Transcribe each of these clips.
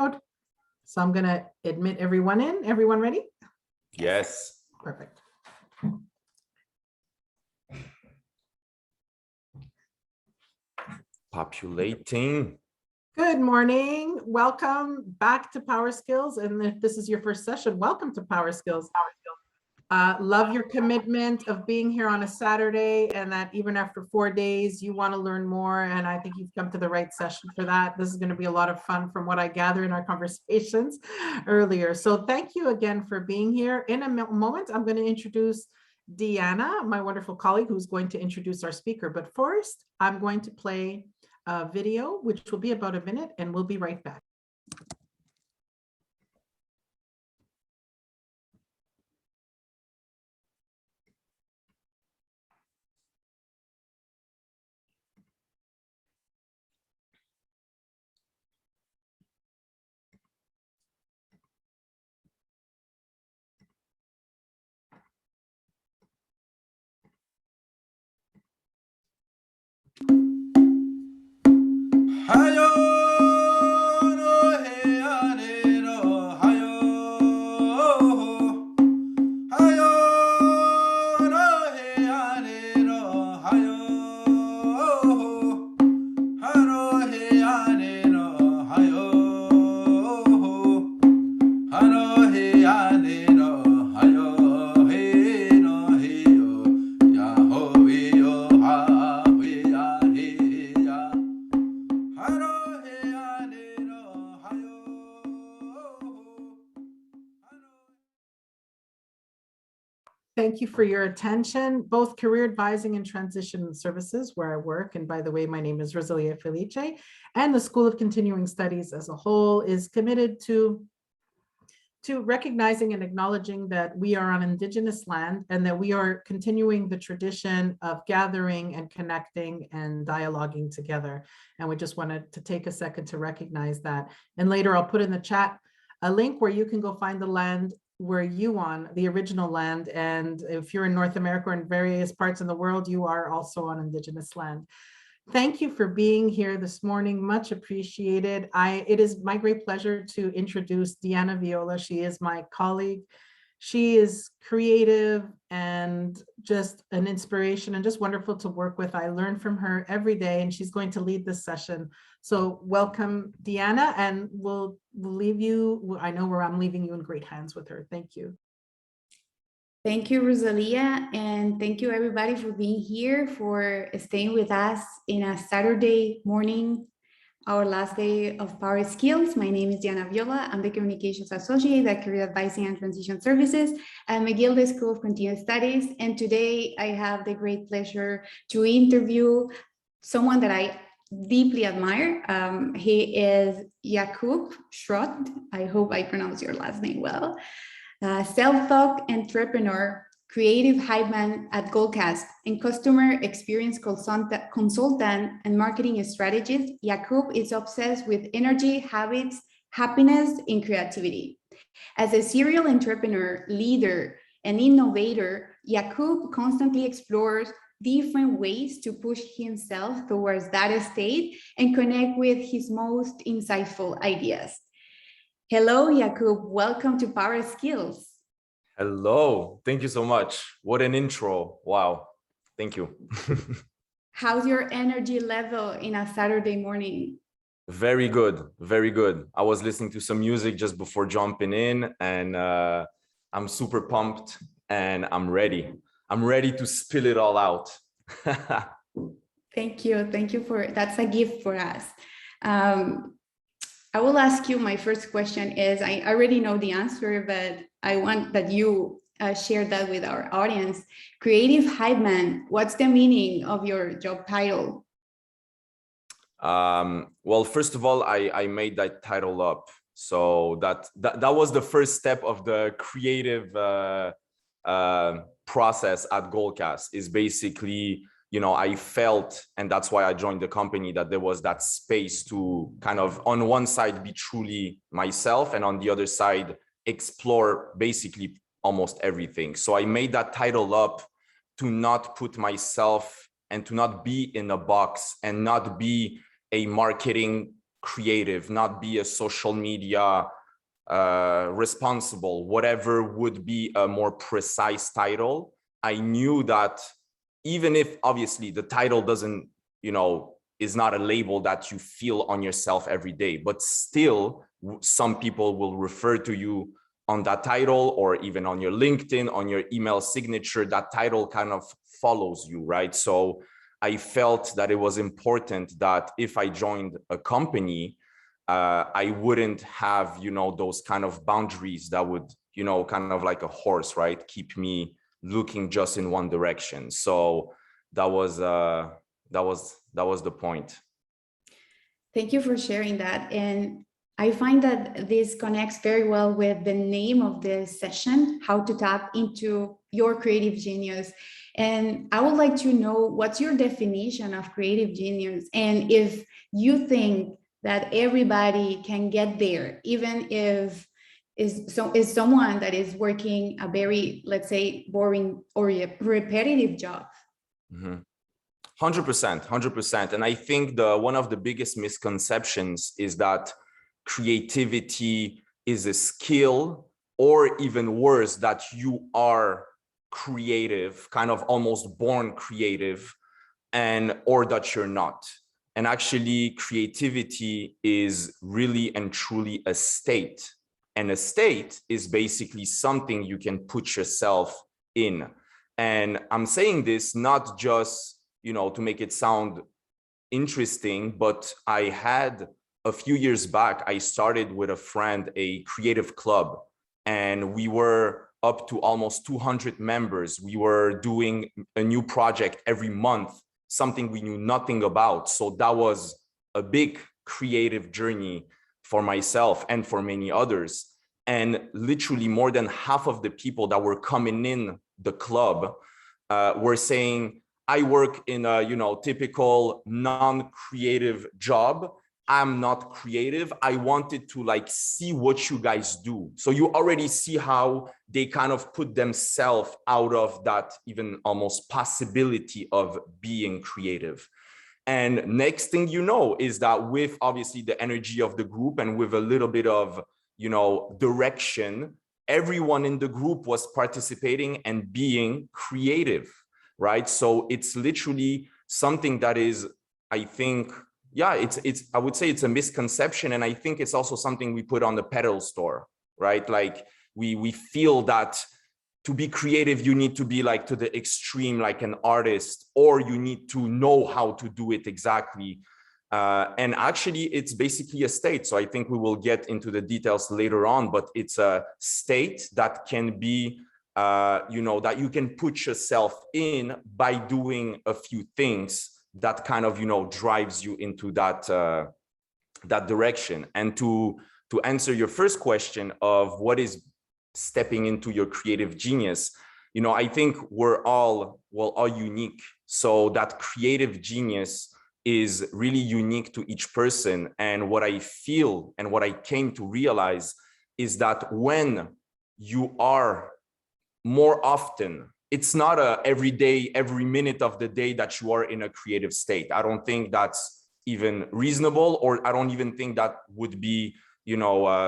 So I'm going to admit everyone in. Everyone ready? Yes. Perfect. Populating. Good morning. Welcome back to Power Skills. And if this is your first session, welcome to Power Skills. Love your commitment of being here on a Saturday, and that even after 4 days, you want to learn more. And I think you've come to the right session for that. This is going to be a lot of fun from what I gather in our conversations earlier. So thank you again for being here. In a moment, I'm going to introduce Deanna, my wonderful colleague, who's going to introduce our speaker. But first, I'm going to play a video, which will be about a minute, and we'll be right back. Thank you for your attention. Both Career Advising and Transition Services, where I work, and by the way, my name is Rosalia Felice, and the School of Continuing Studies as a whole is committed to recognizing and acknowledging that we are on Indigenous land and that we are continuing the tradition of gathering and connecting and dialoguing together. And we just wanted to take a second to recognize that. And later I'll put in the chat a link where you can go find the land where you on the original land. And if you're in North America or in various parts of the world, you are also on Indigenous land. Thank you for being here this morning. Much appreciated. It is my great pleasure to introduce Deanna Viola. She is my colleague. She is creative and just an inspiration and just wonderful to work with. I learn from her every day, and she's going to lead this session. So welcome, Deanna, and we'll leave you. I know where I'm leaving you in great hands with her. Thank you. Thank you, Rosalia, and thank you everybody for being here, for staying with us in a Saturday morning, our last day of Power Skills. My name is Diana Viola. I'm the Communications Associate at Career Advising and Transition Services at McGill School of Continuing Studies. And today I have the great pleasure to interview someone that I deeply admire. He is Jakub Szrodt. I hope I pronounced your last name well. Self-taught entrepreneur, creative hype man at Goalcast, and customer experience consultant and marketing strategist. Jakub is obsessed with energy, habits, happiness, and creativity. As a serial entrepreneur, leader, and innovator, Jakub constantly explores different ways to push himself towards that state and connect with his most insightful ideas. Hello, Jakub. Welcome to Power Skills. Hello. Thank you so much. What an intro. Wow. Thank you. How's your energy level in a Saturday morning? Very good. Very good. I was listening to some music just before jumping in, and I'm super pumped and I'm ready. I'm ready to spill it all out. Thank you. Thank you for that's a gift for us. I will ask you, my first question is, I already know the answer, but I want that you share that with our audience. Creative hype man, what's the meaning of your job title? Well, first of all, I made that title up. So that was the first step of the creative process at Goalcast, is basically, you know, I felt, and that's why I joined the company, that there was that space to kind of, on one side, be truly myself, and on the other side, explore basically almost everything. So I made that title up to not put myself and to not be in a box and not be a marketing creative, not be a social media responsible, whatever would be a more precise title. I knew that even if obviously the title doesn't, is not a label that you feel on yourself every day, but still some people will refer to you on that title, or even on your LinkedIn, on your email signature, that title kind of follows you, right? So I felt that it was important that if I joined a company, I wouldn't have, those kind of boundaries that would, kind of like a horse, right? Keep me looking just in one direction. So that was the point. Thank you for sharing that. And I find that this connects very well with the name of this session, how to tap into your creative genius. And I would like to know, what's your definition of creative genius? And if you think that everybody can get there, even if is someone that is working a very, let's say, boring or repetitive job. 100%. And I think one of the biggest misconceptions is that creativity is a skill, or even worse, that you are creative, kind of almost born creative, or that you're not. And actually, creativity is really and truly a state. And a state is basically something you can put yourself in. And I'm saying this not just, to make it sound interesting, but I had a few years back, I started with a friend, a creative club, and we were up to almost 200 members. We were doing a new project every month, something we knew nothing about. So that was a big creative journey for myself and for many others. And literally more than half of the people that were coming in the club were saying, I work in a, typical non-creative job. I'm not creative. I wanted to see what you guys do. So you already see how they kind of put themselves out of that even almost possibility of being creative. And next thing you know is that with obviously the energy of the group and with a little bit of, direction, everyone in the group was participating and being creative, right? So it's literally something that is, I think, I would say it's a misconception. And I think it's also something we put on the pedal store, right? Like we feel that to be creative, you need to be to the extreme, like an artist, or you need to know how to do it exactly. And actually it's basically a state. So I think we will get into the details later on, but it's a state that can be, that you can put yourself in by doing a few things that kind of, drives you into that, that direction. And to answer your first question of what is stepping into your creative genius, I think we're all unique. So that creative genius is really unique to each person. And what I feel and what I came to realize is that when you are more often, it's not every day, every minute of the day that you are in a creative state. I don't think that's even reasonable, or I don't even think that would be,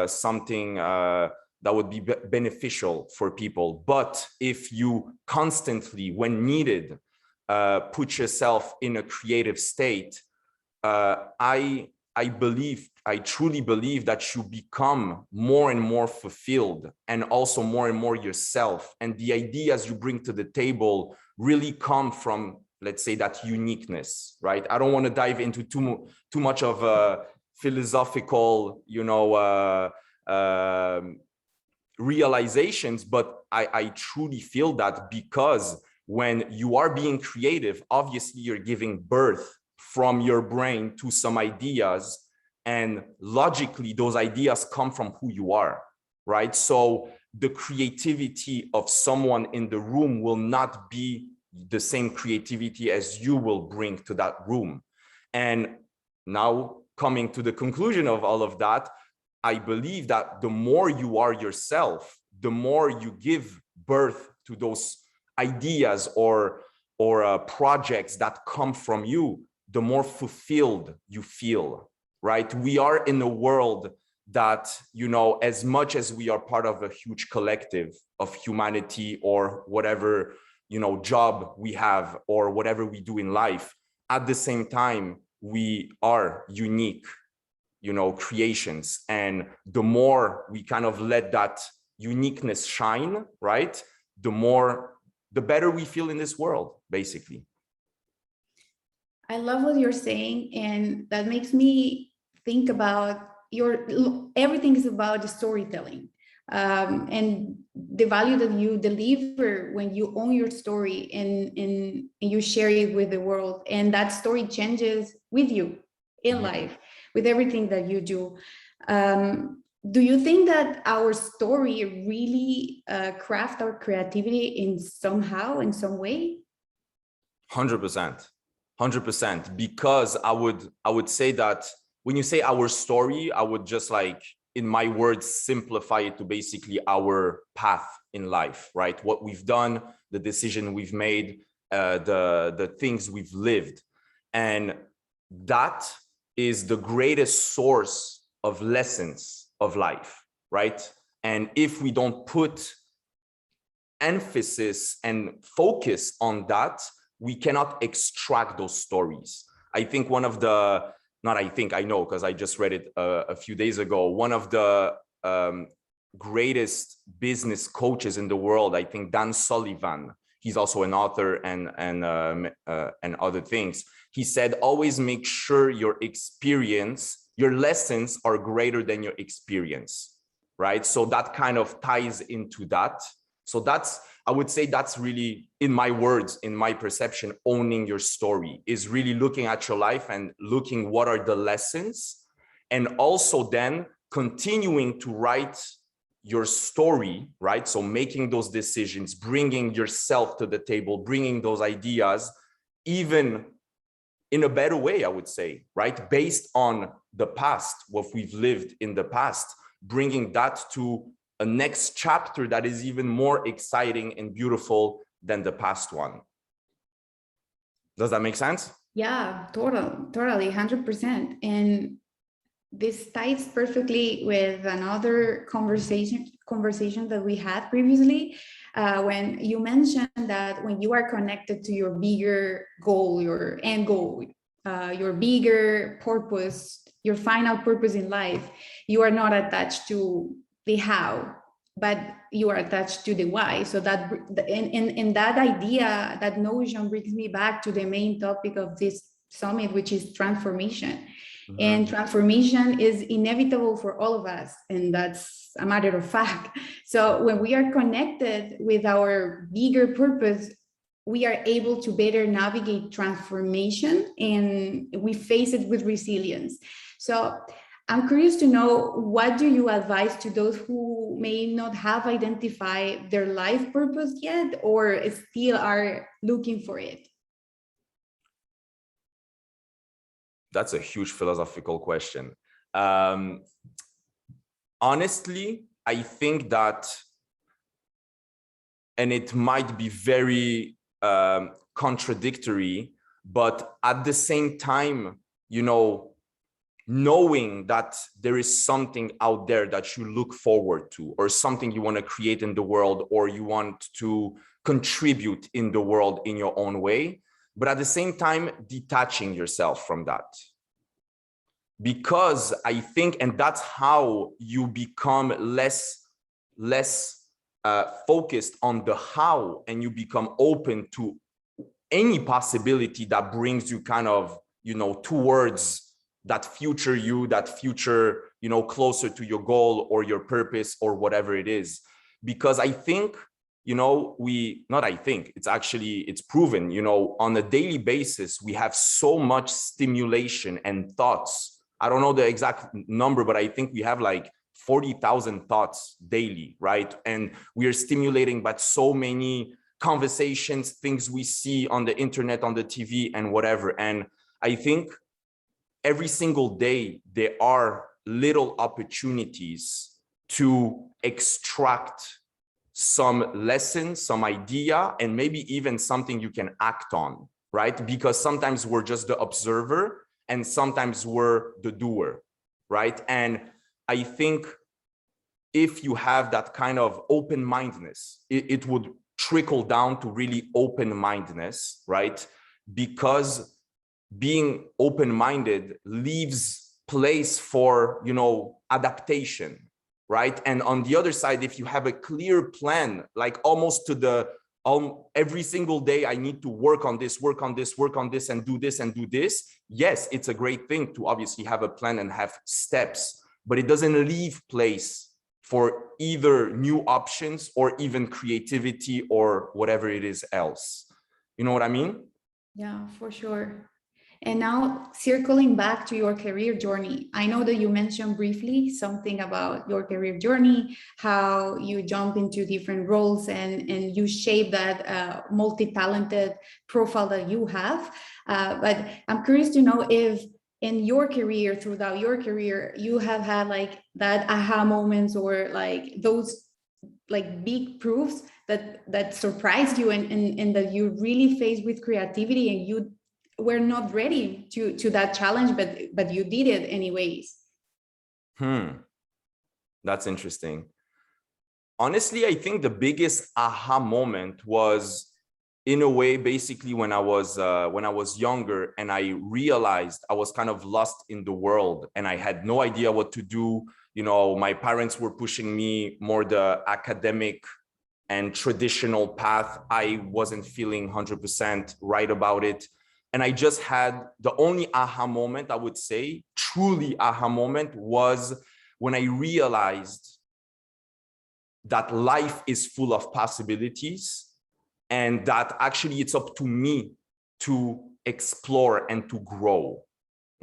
something that would be beneficial for people. But if you constantly, when needed, put yourself in a creative state, I truly believe that you become more and more fulfilled, and also more and more yourself. And the ideas you bring to the table really come from, let's say, that uniqueness, right? I don't want to dive into too much of a philosophical, realizations, but I truly feel that, because when you are being creative, obviously you're giving birth from your brain to some ideas, and logically those ideas come from who you are, right? So the creativity of someone in the room will not be the same creativity as you will bring to that room. And now, coming to the conclusion of all of that, I believe that the more you are yourself, the more you give birth to those ideas or projects that come from you, the more fulfilled you feel, right? We are in a world that, you know, as much as we are part of a huge collective of humanity or whatever, you know, job we have or whatever we do in life, at the same time, we are unique, you know, creations. And the more we kind of let that uniqueness shine, right? The better we feel in this world, basically. I love what you're saying, and that makes me think about everything is about the storytelling, and the value that you deliver when you own your story and you share it with the world, and that story changes with you in life, with everything that you do. Do you think that our story really craft our creativity in some way? 100%. 100%, because I would say that when you say our story, I would just, like, in my words, simplify it to basically our path in life, right? What we've done, the decision we've made, the things we've lived. And that is the greatest source of lessons of life, right? And if we don't put emphasis and focus on that, we cannot extract those stories. I think one of the, not I think, I know, because I just read it a few days ago, one of the greatest business coaches in the world, I think Dan Sullivan, he's also an author and other things. He said, always make sure your lessons are greater than your experience, right? So that kind of ties into that. So I would say that's really, in my words, in my perception, owning your story is really looking at your life and looking what are the lessons, and also then continuing to write your story, right? So making those decisions, bringing yourself to the table, bringing those ideas, even in a better way, I would say, right? Based on the past, what we've lived in the past, bringing that to a next chapter that is even more exciting and beautiful than the past one. Does that make sense? Yeah, totally, 100%. And this ties perfectly with another conversation that we had previously, when you mentioned that when you are connected to your bigger goal, your end goal, your bigger purpose, your final purpose in life, you are not attached to the how, but you are attached to the why. So that and that idea, that notion brings me back to the main topic of this summit, which is transformation. And transformation is inevitable for all of us, and that's a matter of fact. So when we are connected with our bigger purpose, we are able to better navigate transformation, and we face it with resilience. So I'm curious to know, what do you advise to those who may not have identified their life purpose yet, or still are looking for it? That's a huge philosophical question. Honestly, I think that, and it might be very contradictory, but at the same time, you know, knowing that there is something out there that you look forward to, or something you want to create in the world, or you want to contribute in the world in your own way, but at the same time, detaching yourself from that. Because I think, and that's how you become less focused on the how, and you become open to any possibility that brings you kind of, you know, towards that future you, you know, closer to your goal or your purpose or whatever it is. Because I think, you know, it's proven, you know, on a daily basis, we have so much stimulation and thoughts. I don't know the exact number, but I think we have like 40,000 thoughts daily, right? And we are stimulating by so many conversations, things we see on the internet, on the TV and whatever. And I think every single day, there are little opportunities to extract some lesson, some idea, and maybe even something you can act on, right? Because sometimes we're just the observer and sometimes we're the doer, right? And I think if you have that kind of open-mindedness, it would trickle down to really open-mindedness, right? Because being open-minded leaves place for, adaptation, right? And on the other side, if you have a clear plan, like almost to the every single day, I need to work on this, and do this. Yes, it's a great thing to obviously have a plan and have steps, but it doesn't leave place for either new options or even creativity or whatever it is else. You know what I mean? Yeah, for sure. And now circling back to your career journey, I know that you mentioned briefly something about your career journey, how you jump into different roles and you shape that multi-talented profile that you have. But I'm curious to know if in your career, throughout your career, you have had like that aha moments or like those like big proofs that surprised you and that you really faced with creativity and you were not ready to that challenge, but you did it anyways. That's interesting. Honestly, I think the biggest aha moment was, in a way, basically when I was younger and I realized I was kind of lost in the world and I had no idea what to do. My parents were pushing me more the academic and traditional path. I wasn't feeling 100% right about it. And I just had the only aha moment, I would say, truly aha moment, was when I realized that life is full of possibilities and that actually it's up to me to explore and to grow.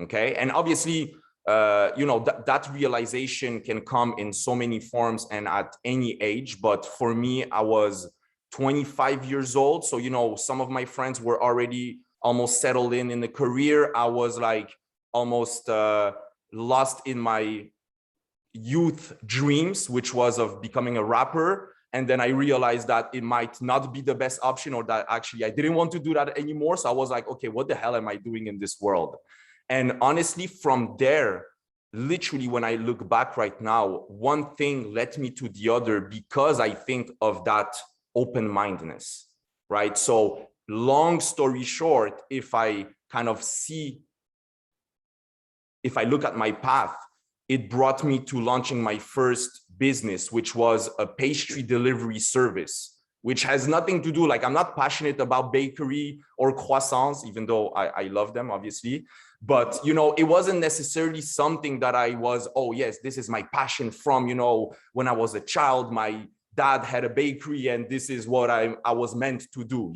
Okay. And obviously, that realization can come in so many forms and at any age. But for me, I was 25 years old. So, some of my friends were already almost settled in the career. I was like almost lost in my youth dreams, which was of becoming a rapper. And then I realized that it might not be the best option, or that actually I didn't want to do that anymore. So I was like, okay, what the hell am I doing in this world? And honestly, from there, literally, when I look back right now, one thing led me to the other because I think of that open-mindedness, right? So long story short, if I look at my path, it brought me to launching my first business, which was a pastry delivery service, which has nothing to do, like, I'm not passionate about bakery or croissants, even though I love them, obviously. But, it wasn't necessarily something that I was, oh, yes, this is my passion from, when I was a child, my dad had a bakery and this is what I was meant to do.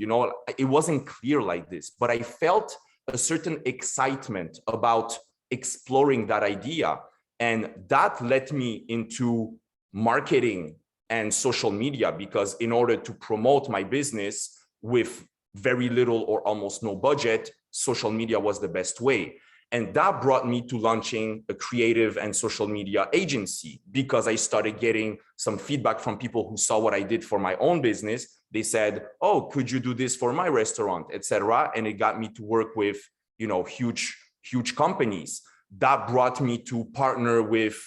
It wasn't clear like this, but I felt a certain excitement about exploring that idea. And that led me into marketing and social media, because in order to promote my business with very little or almost no budget, social media was the best way. And that brought me to launching a creative and social media agency, because I started getting some feedback from people who saw what I did for my own business. They said, oh, could you do this for my restaurant, etc. And it got me to work with, huge companies. That brought me to partner with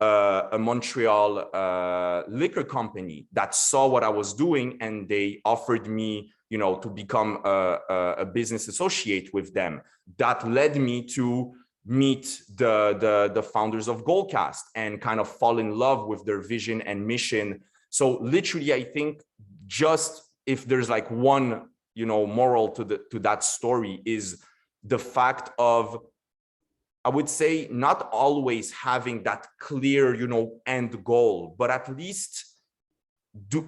a Montreal liquor company that saw what I was doing, and they offered me, to become a business associate with them. That led me to meet the founders of Goalcast and kind of fall in love with their vision and mission. So literally, I think, just if there's like one, moral to that story, is the fact of, I would say, not always having that clear, end goal, but at least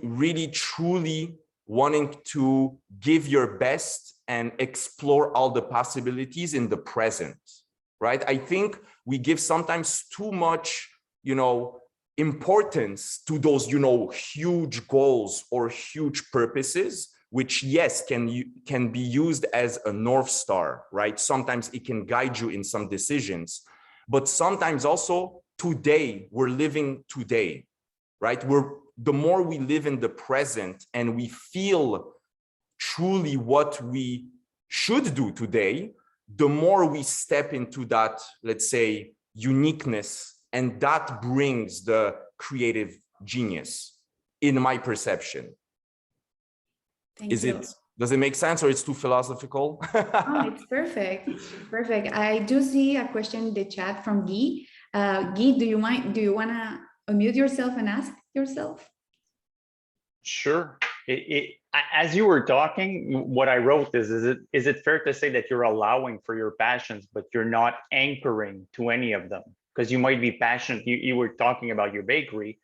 really truly wanting to give your best and explore all the possibilities in the present, right? I think we give sometimes too much, importance to those, huge goals or huge purposes, which, yes, can be used as a North Star, right? Sometimes it can guide you in some decisions, but sometimes also today, we're living today, right? The more we live in the present and we feel truly what we should do today, the more we step into that, let's say, uniqueness, and that brings the creative genius, in my perception. Thank you. Does it make sense, or it's too philosophical? Oh, it's perfect. It's perfect. I do see a question in the chat from Guy. Guy, do you want to unmute yourself and ask yourself? Sure. As you were talking, what I wrote is it fair to say that you're allowing for your passions, but you're not anchoring to any of them? Because you might be passionate. You were talking about your bakery,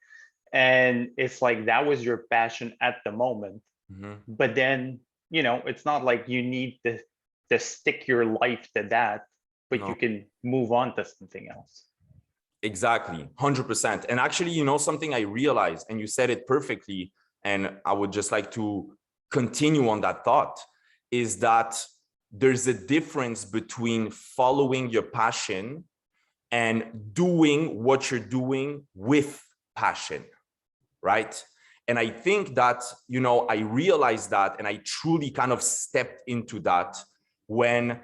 and it's like that was your passion at the moment. Mm-hmm. But then, you know, it's not like you need to stick your life to that, but no, you can move on to something else. Exactly, 100%. And actually, you know, something I realized, and you said it perfectly, and I would just like to continue on that thought, is that there's a difference between following your passion and doing what you're doing with passion, right? And I think that, you know, I realized that, and I truly kind of stepped into that when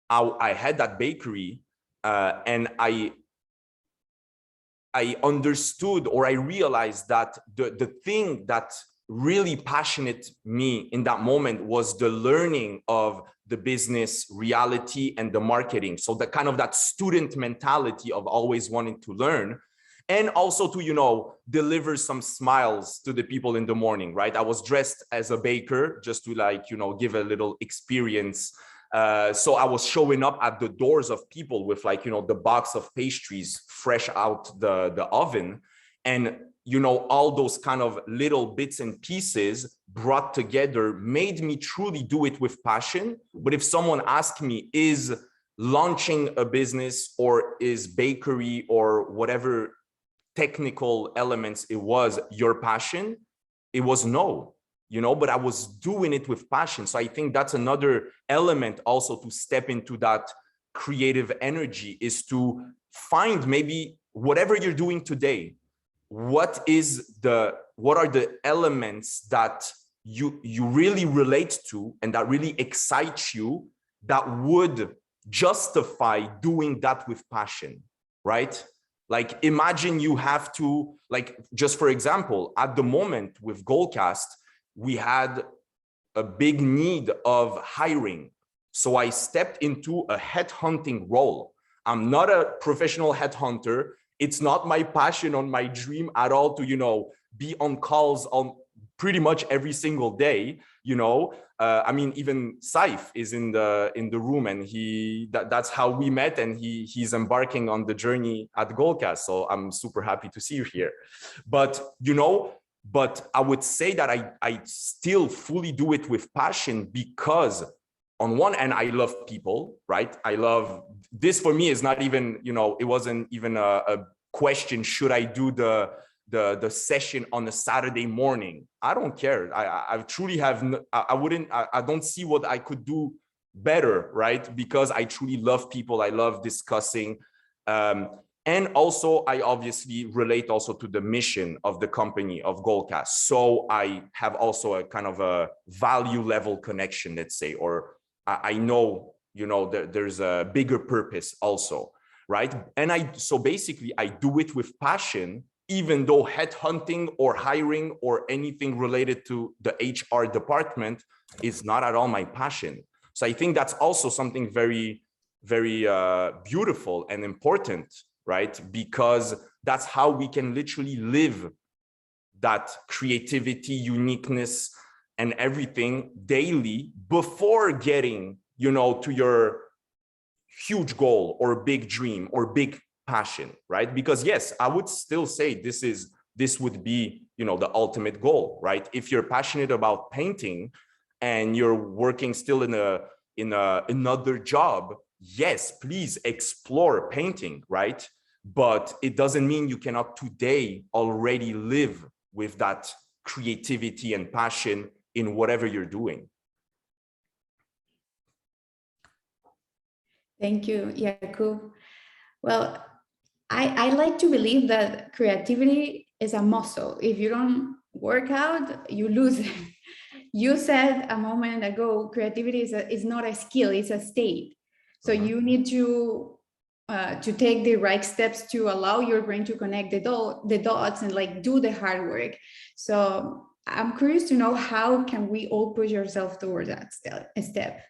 I had that bakery, and I understood, or I realized that the thing that really passionate me in that moment was the learning of the business reality and the marketing. So the kind of that student mentality of always wanting to learn, and also to, you know, deliver some smiles to the people in the morning, right? I was dressed as a baker just to, like, you know, give a little experience. So I was showing up at the doors of people with, like, you know, the box of pastries fresh out the oven. And, you know, all those kind of little bits and pieces brought together made me truly do it with passion. But if someone asked me, is launching a business or is bakery or whatever technical elements it was your passion, it was no. You know, but I was doing it with passion. So I think that's another element also to step into that creative energy, is to find maybe whatever you're doing today, what are the elements that you really relate to and that really excite you, that would justify doing that with passion, right? Like, imagine you have to, like, just for example, at the moment with Goalcast, we had a big need of hiring. So I stepped into a headhunting role. I'm not a professional headhunter. It's not my passion or my dream at all to, you know, be on calls on pretty much every single day, you know. I mean, even Saif is in the room, and that's how we met, and he's embarking on the journey at Goalcast. So I'm super happy to see you here. But, you know, but I would say that I still fully do it with passion, because on one end, I love people, right? I love this. For me, is not even, you know, it wasn't even a question, should I do the session on a Saturday morning? I don't care. I truly have, I don't see what I could do better, right? Because I truly love people. I love discussing. And also, I obviously relate also to the mission of the company of Goalcast. So I have also a kind of a value level connection, let's say, or I know, you know, there's a bigger purpose also, right? And so basically I do it with passion, even though headhunting or hiring or anything related to the HR department is not at all my passion. So I think that's also something very, very beautiful and important, right? Because that's how we can literally live that creativity, uniqueness, and everything daily before getting, you know, to your huge goal or big dream or big passion, right? Because yes, I would still say this would be, you know, the ultimate goal, right? If you're passionate about painting and you're working still in another job, yes, please explore painting, right? But it doesn't mean you cannot today already live with that creativity and passion in whatever you're doing. Thank you, Jakub. Well, I like to believe that creativity is a muscle. If you don't work out, you lose it. You said a moment ago, creativity is not a skill, it's a state. So you need to take the right steps to allow your brain to connect the dots and like do the hard work. So I'm curious to know, how can we all push ourselves towards that step?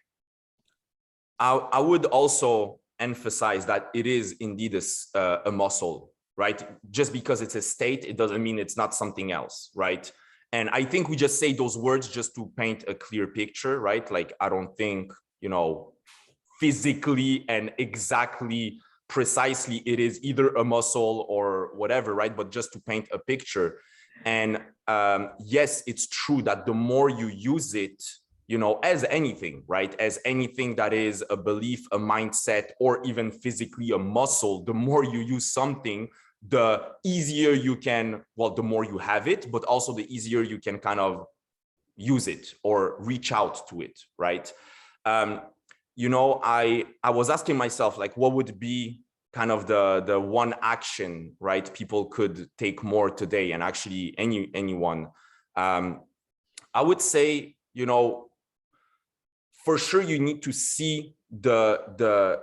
I would also emphasize that it is indeed a muscle, right? Just because it's a state, it doesn't mean it's not something else, right? And I think we just say those words just to paint a clear picture, right? Like, I don't think, you know, physically and exactly precisely it is either a muscle or whatever, right? But just to paint a picture. And yes, it's true that the more you use it, you know, as anything, right? As anything that is a belief, a mindset, or even physically a muscle, the more you use something, the easier you can, well, the more you have it, but also the easier you can kind of use it or reach out to it, right? You know, I was asking myself, like, what would be kind of the one action, right, people could take more today, and actually anyone. I would say, you know, for sure you need to see the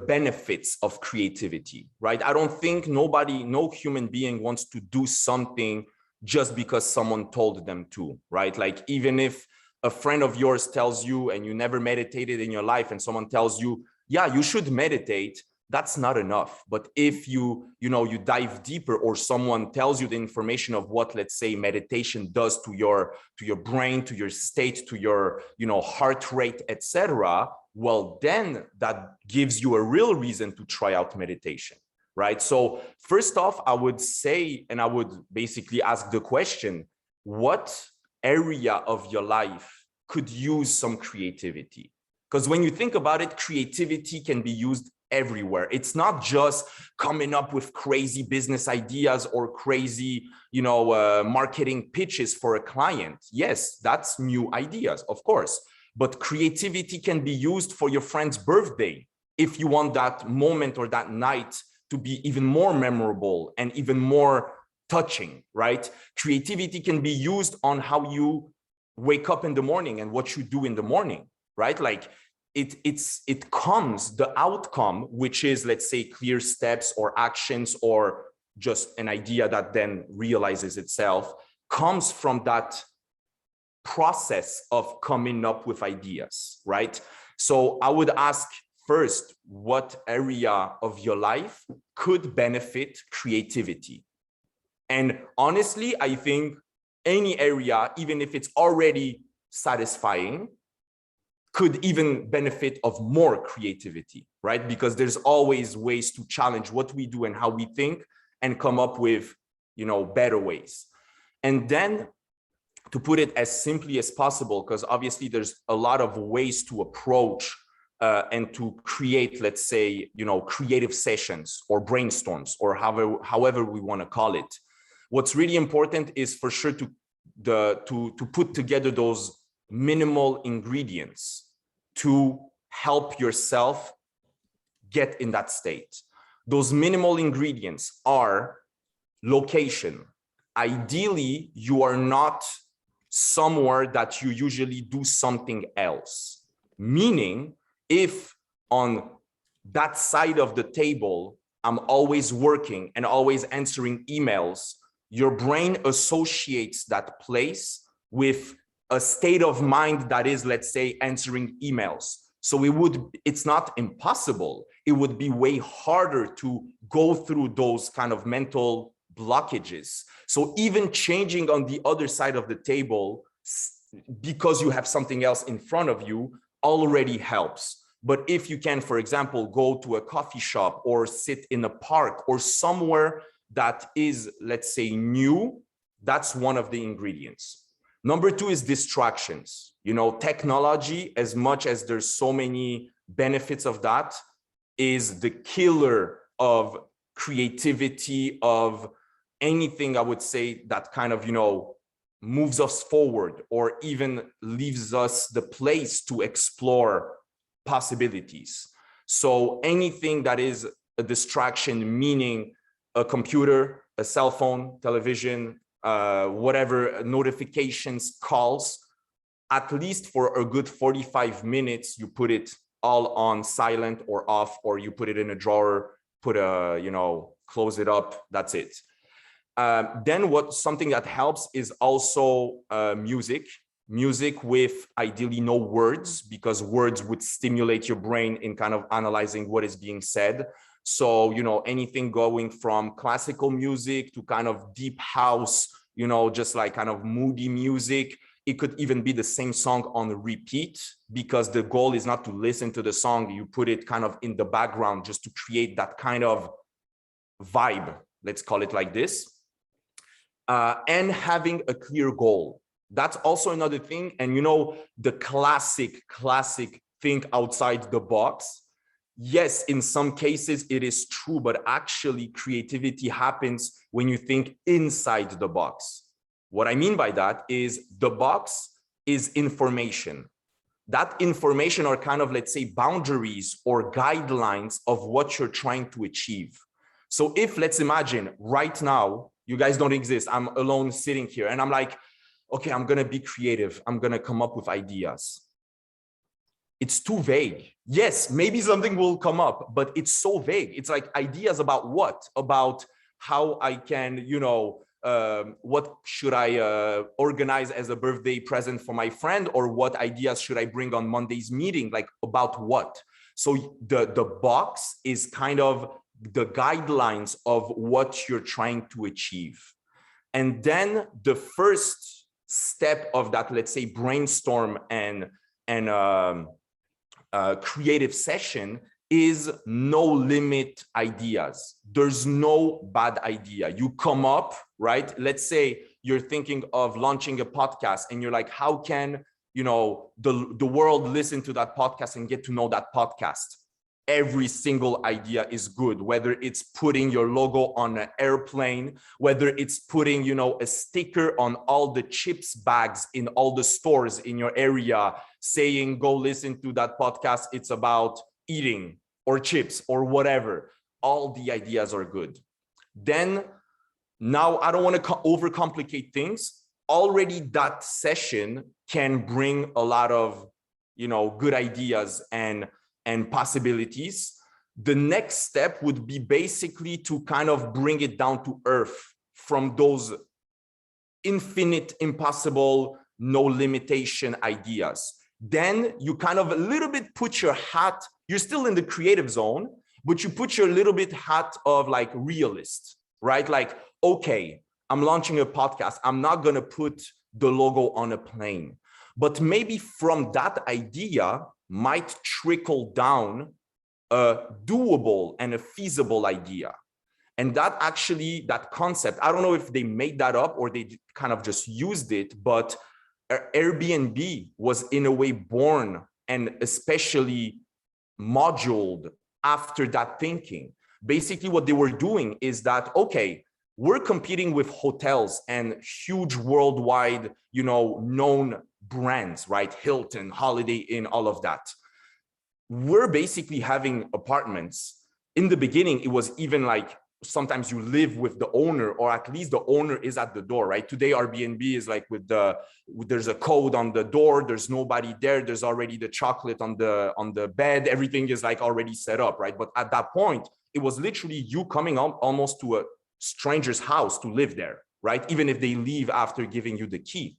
benefits of creativity, right? I don't think no human being wants to do something just because someone told them to, right? Like, even if a friend of yours tells you and you never meditated in your life and someone tells you, yeah, you should meditate, that's not enough. But if you dive deeper, or someone tells you the information of what, let's say, meditation does to your brain, to your state, to your, you know, heart rate, etc., well, then that gives you a real reason to try out meditation, right? So first off, I would say, and I would basically ask the question, what area of your life could use some creativity? Because when you think about it, creativity can be used everywhere. It's not just coming up with crazy business ideas or crazy, you know, marketing pitches for a client. Yes, that's new ideas, of course. But creativity can be used for your friend's birthday, if you want that moment or that night to be even more memorable and even more touching, right? Creativity can be used on how you wake up in the morning and what you do in the morning, right? Like, the outcome, which is, let's say, clear steps or actions or just an idea that then realizes itself, comes from that process of coming up with ideas, right? So I would ask first, what area of your life could benefit creativity? And honestly, I think any area, even if it's already satisfying, could even benefit of more creativity, right? Because there's always ways to challenge what we do and how we think and come up with, you know, better ways. And then, to put it as simply as possible, because obviously there's a lot of ways to approach and to create, let's say, you know, creative sessions or brainstorms, or however we want to call it. What's really important is for sure to put together those minimal ingredients to help yourself get in that state. Those minimal ingredients are location. Ideally, you are not somewhere that you usually do something else. Meaning, if on that side of the table, I'm always working and always answering emails, your brain associates that place with a state of mind that is, let's say, answering emails. So it's not impossible. It would be way harder to go through those kind of mental blockages. So even changing on the other side of the table, because you have something else in front of you, already helps. But if you can, for example, go to a coffee shop or sit in a park or somewhere that is, let's say, new, that's one of the ingredients. Number two is distractions. You know, technology, as much as there's so many benefits of that, is the killer of creativity, of anything, I would say, that kind of, you know, moves us forward or even leaves us the place to explore possibilities. So anything that is a distraction, meaning a computer, a cell phone, television, whatever, notifications, calls, at least for a good 45 minutes, you put it all on silent or off, or you put it in a drawer, put a, you know, close it up, that's it. Then something that helps is also music with ideally no words, because words would stimulate your brain in kind of analyzing what is being said. So, you know, anything going from classical music to kind of deep house, you know, just like kind of moody music. It could even be the same song on repeat, because the goal is not to listen to the song. You put it kind of in the background just to create that kind of vibe, let's call it like this. And having a clear goal. That's also another thing. And you know, the classic think outside the box. Yes, in some cases it is true, but actually creativity happens when you think inside the box. What I mean by that is the box is information. That information are kind of, let's say, boundaries or guidelines of what you're trying to achieve. So if, let's imagine right now, you guys don't exist, I'm alone sitting here and I'm like, okay, I'm gonna be creative. I'm gonna come up with ideas. It's too vague. Yes, maybe something will come up, but it's so vague. It's like ideas about what? About how I can, you know, what should I organize as a birthday present for my friend, or what ideas should I bring on Monday's meeting? Like about what? So the box is kind of the guidelines of what you're trying to achieve. And then the first step of that, let's say, brainstorm and creative session is no limit ideas. There's no bad idea. You come up, right? Let's say you're thinking of launching a podcast and you're like, how can, you know, the world listen to that podcast and get to know that podcast? Every single idea is good, whether it's putting your logo on an airplane, whether it's putting, you know, a sticker on all the chips bags in all the stores in your area saying, go listen to that podcast. It's about eating or chips or whatever. All the ideas are good. Then now I don't want to overcomplicate things. Already that session can bring a lot of, you know, good ideas and possibilities. The next step would be basically to kind of bring it down to earth from those infinite, impossible, no limitation ideas. Then you kind of a little bit put your hat, you're still in the creative zone, but you put your little bit hat of like realist, right? Like, okay, I'm launching a podcast. I'm not going to put the logo on a plane, but maybe from that idea might trickle down a doable and a feasible idea. And that actually, that concept, I don't know if they made that up or they kind of just used it, but Airbnb was in a way born and especially moduled after that thinking. Basically what they were doing is that, okay, we're competing with hotels and huge worldwide, you know, known brands, right? Hilton, Holiday Inn, all of that. We're basically having apartments. In the beginning, it was even like sometimes you live with the owner, or at least the owner is at the door, right? Today, Airbnb is like there's a code on the door, there's nobody there, there's already the chocolate on the bed, everything is like already set up, right? But at that point, it was literally you coming out almost to a stranger's house to live there, right? Even if they leave after giving you the key.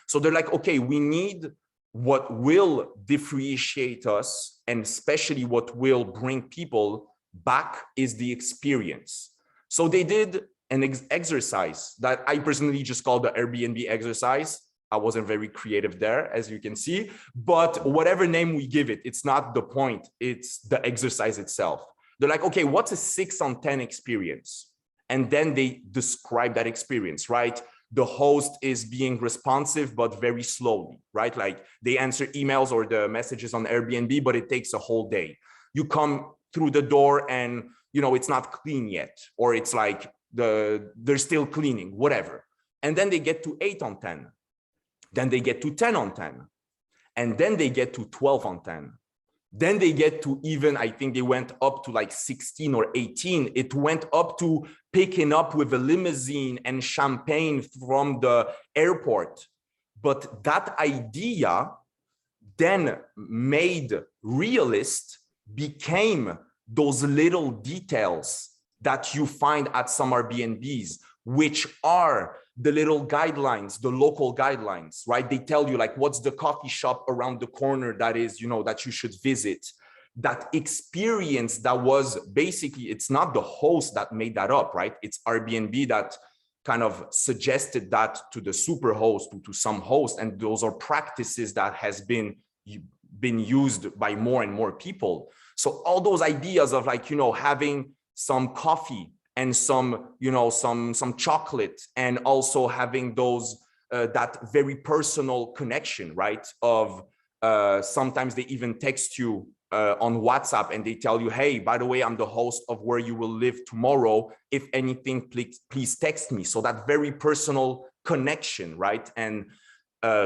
So they're like, okay, we need what will differentiate us, and especially what will bring people back is the experience. So they did an exercise that I personally just call the Airbnb exercise. I wasn't very creative there, as you can see, but whatever name we give it, it's not the point, it's the exercise itself. They're like, okay, what's a 6 on 10 experience? And then they describe that experience, right? The host is being responsive, but very slowly, right? Like they answer emails or the messages on Airbnb, but it takes a whole day. You come through the door and, you know, it's not clean yet, or it's like they're still cleaning, whatever. And then they get to 8 on 10. Then they get to 10 on 10. And then they get to 12 on 10. Then they get to even, I think they went up to like 16 or 18. It went up to picking up with a limousine and champagne from the airport. But that idea then made realist became those little details that you find at some Airbnbs, which are the little guidelines, the local guidelines, right? They tell you like, what's the coffee shop around the corner that is, that you should visit. That experience that was basically, it's not the host that made that up, right? It's Airbnb that kind of suggested that to the super host, to some host. And those are practices that has been used by more and more people. So all those ideas of like, having some coffee and some chocolate, and also having those, that very personal connection, right? Of sometimes they even text you on WhatsApp and they tell you, hey, by the way, I'm the host of where you will live tomorrow. If anything, please text me. So that very personal connection, right? And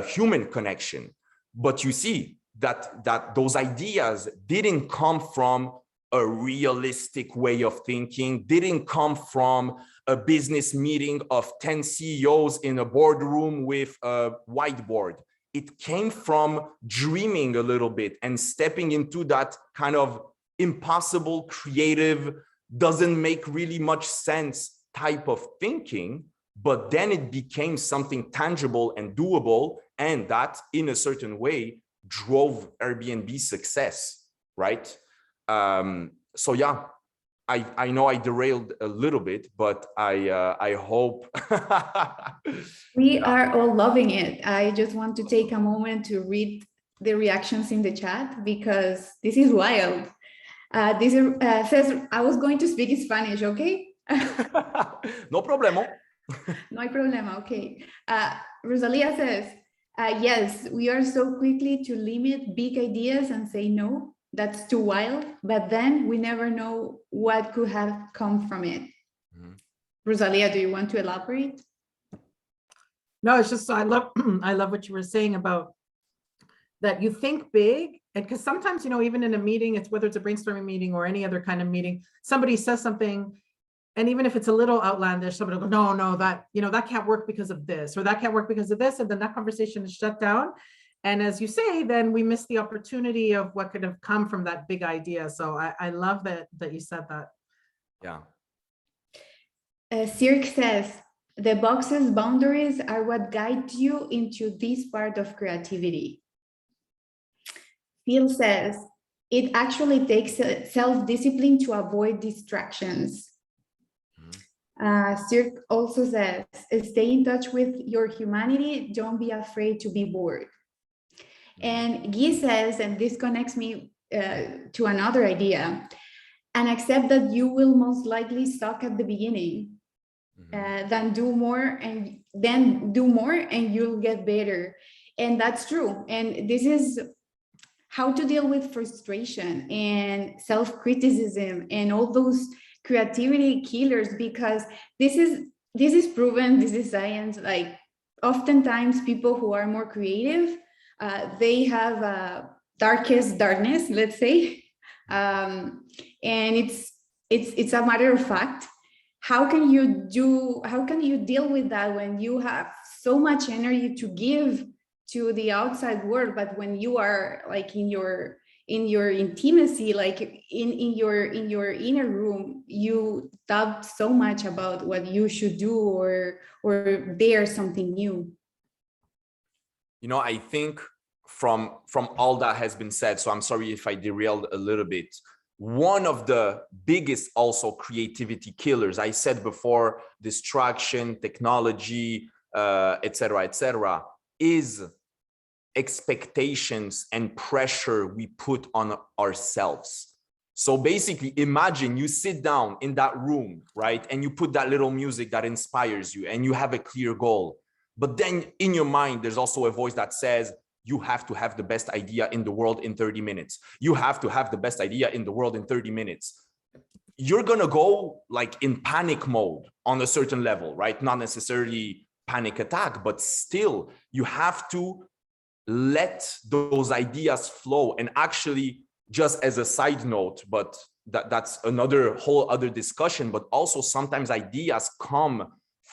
human connection. But you see that those ideas didn't come from a realistic way of thinking, didn't come from a business meeting of 10 CEOs in a boardroom with a whiteboard. It came from dreaming a little bit and stepping into that kind of impossible, creative, doesn't make really much sense type of thinking, but then it became something tangible and doable, and that in a certain way drove Airbnb's success, right? So yeah, I know I derailed a little bit, but I hope. We are all loving it. I just want to take a moment to read the reactions in the chat because this is wild. This says, I was going to speak in Spanish, okay? No problema. No hay problema, okay. Rosalia says, yes, we are so quickly to limit big ideas and say no. That's too wild, but then we never know what could have come from it. Mm-hmm. Rosalia, do you want to elaborate? No, it's just, I love what you were saying about that you think big, and because sometimes, even in a meeting, it's whether it's a brainstorming meeting or any other kind of meeting, somebody says something, and even if it's a little outlandish, somebody will go, no, that, that can't work because of this, or that can't work because of this, and then that conversation is shut down. And as you say, then we miss the opportunity of what could have come from that big idea. So I love that you said that. Yeah. Cirque says, the box's boundaries are what guide you into this part of creativity. Phil says, it actually takes self-discipline to avoid distractions. Cirque also says, stay in touch with your humanity. Don't be afraid to be bored. And Guy says, and this connects me to another idea, and accept that you will most likely suck at the beginning, then do more and you'll get better. And that's true. And this is how to deal with frustration and self-criticism and all those creativity killers, because this is proven, this is science. Like oftentimes people who are more creative, they have darkest darkness, let's say, and it's a matter of fact. How can you deal with that when you have so much energy to give to the outside world, but when you are like in your intimacy, like in your inner room, you doubt so much about what you should do or dare something new? I think from all that has been said, so I'm sorry if I derailed a little bit. One of the biggest also creativity killers, I said before, distraction, technology, etc., is expectations and pressure we put on ourselves. So basically, imagine you sit down in that room, right? And you put that little music that inspires you and you have a clear goal. But then in your mind, there's also a voice that says, you have to have the best idea in the world in 30 minutes. You have to have the best idea in the world in 30 minutes. You're going to go like in panic mode on a certain level, right? Not necessarily panic attack, but still you have to let those ideas flow. And actually, just as a side note, but that's another whole other discussion, but also sometimes ideas come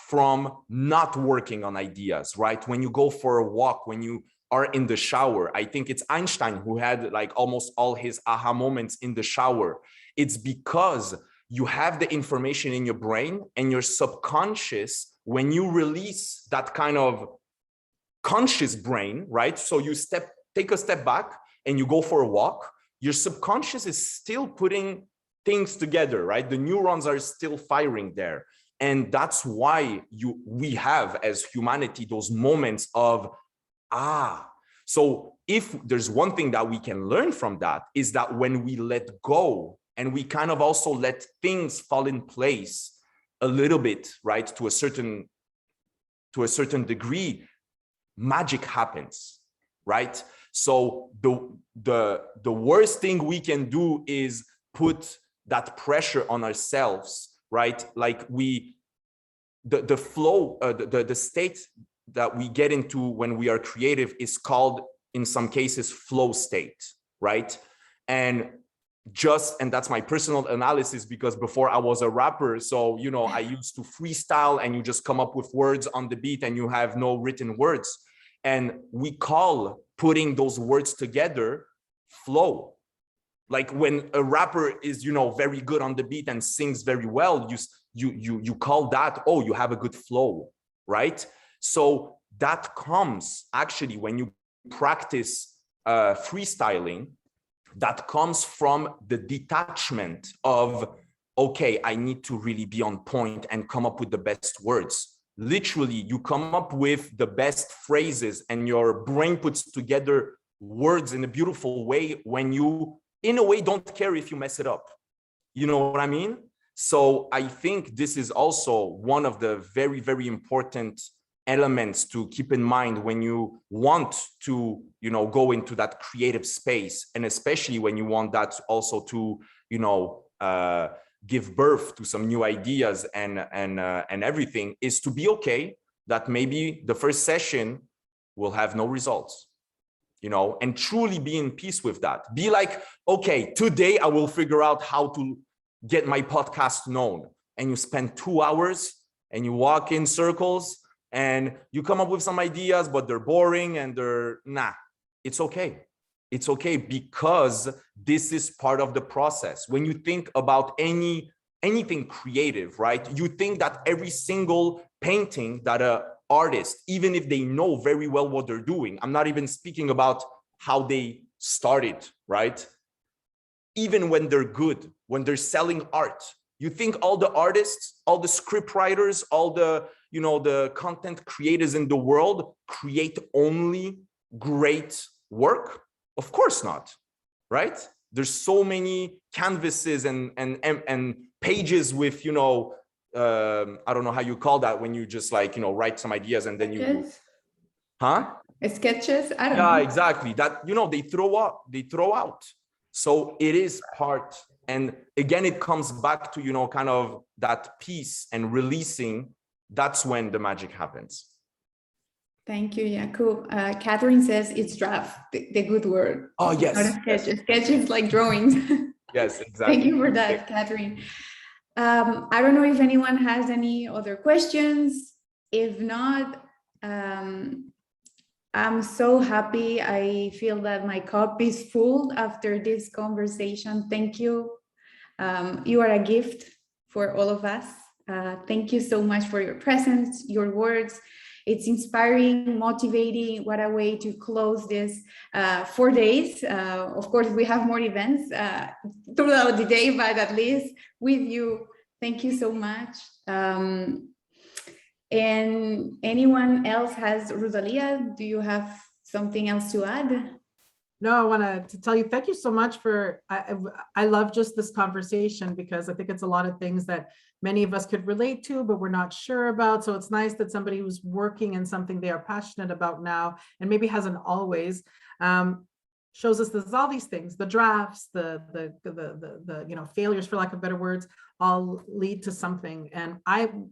from not working on ideas, right? When you go for a walk, when you are in the shower. I think it's Einstein who had like almost all his aha moments in the shower. It's because you have the information in your brain and your subconscious, when you release that kind of conscious brain, right? So you take a step back and you go for a walk, your subconscious is still putting things together, right? The neurons are still firing there. And that's why we have as humanity those moments of, so if there's one thing that we can learn from that is that when we let go and we kind of also let things fall in place a little bit, right? To a certain degree, magic happens, right? So the worst thing we can do is put that pressure on ourselves, right? Like the flow, the state that we get into when we are creative is called, in some cases, flow state, right? And that's my personal analysis, because before I was a rapper, so I used to freestyle and you just come up with words on the beat and you have no written words. And we call putting those words together flow. Like when a rapper is, very good on the beat and sings very well, you call that, oh, you have a good flow, right? So that comes actually when you practice freestyling, that comes from the detachment of, okay, I need to really be on point and come up with the best words. Literally, you come up with the best phrases and your brain puts together words in a beautiful way when you, in a way, don't care if you mess it up. You know what I mean? So I think this is also one of the very, very important elements to keep in mind when you want to, go into that creative space, and especially when you want that also to, give birth to some new ideas and everything, is to be okay that maybe the first session will have no results, and truly be in peace with that. Be like, okay, today I will figure out how to get my podcast known. And you spend 2 hours and you walk in circles and you come up with some ideas, but they're boring and it's okay. It's okay, because this is part of the process. When you think about anything creative, right? You think that every single painting that an artist, even if they know very well what they're doing, I'm not even speaking about how they started, right? Even when they're good, when they're selling art, you think all the artists, all the script writers, all the, the content creators in the world create only great work? Of course not, right? There's so many canvases and pages with, I don't know how you call that when you just like, write some ideas and then Sketches? Sketches? I don't know. Yeah, exactly. That, they throw out. So it is part. And again, it comes back to, kind of that peace and releasing. That's when the magic happens. Thank you, Jakub. Catherine says it's draft, the good word. Oh, yes. Not a sketch. Yes. A sketch is like drawings. Yes, exactly. Thank you for that, Catherine. I don't know if anyone has any other questions. If not, I'm so happy. I feel that my cup is full after this conversation. Thank you. You are a gift for all of us. Thank you so much for your presence, your words. It's inspiring, motivating. What a way to close this 4 days. Of course, we have more events throughout the day, but at least with you, thank you so much. And anyone else has, Rosalia, do you have something else to add? No, I wanted to tell you, thank you so much for, I love just this conversation, because I think it's a lot of things that many of us could relate to, but we're not sure about. So it's nice that somebody who's working in something they are passionate about now, and maybe hasn't always, shows us there's all these things, the drafts, the failures, for lack of better words, all lead to something. And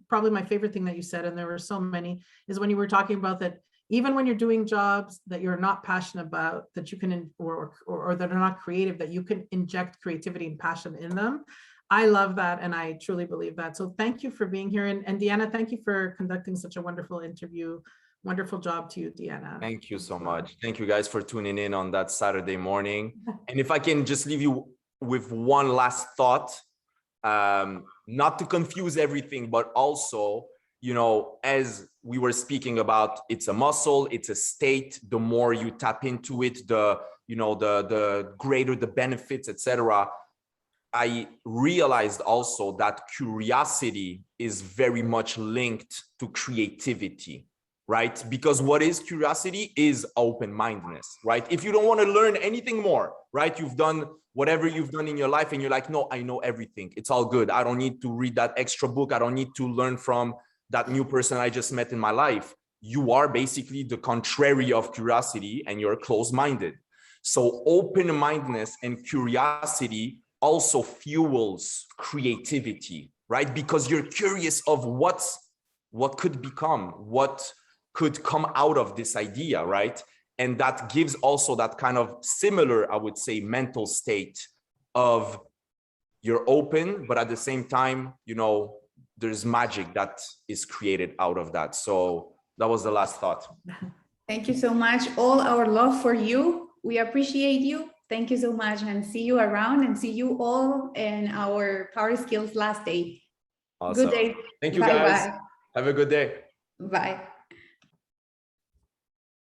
probably my favorite thing that you said, and there were so many, is when you were talking about that even when you're doing jobs that you're not passionate about, that you can, or that are not creative, that you can inject creativity and passion in them. I love that, and I truly believe that. So thank you for being here. And Deanna, thank you for conducting such a wonderful interview Wonderful job to you, Deanna. Thank you so much. Thank you guys for tuning in on that Saturday morning. And if I can just leave you with one last thought, not to confuse everything, but also, you know, as we were speaking about, it's a muscle, it's a state. The more you tap into it, the greater the benefits, etc. I realized also that curiosity is very much linked to creativity, right? Because what is curiosity is open-mindedness, right? If you don't want to learn anything more, right? You've done whatever you've done in your life and you're like, no, I know everything. It's all good. I don't need to read that extra book. I don't need to learn from that new person I just met in my life. You are basically the contrary of curiosity and you're closed-minded. So open-mindedness and curiosity also fuels creativity, right? Because you're curious of what could become, what could come out of this idea, right? And that gives also that kind of similar, I would say, mental state of you're open, but at the same time, you know, there's magic that is created out of that. So that was the last thought. Thank you so much. All our love for you. We appreciate you. Thank you so much, and see you around, and see you all in our Power Skills last day. Awesome. Good day. Thank you, Bye-bye. guys. Have a good day. Bye.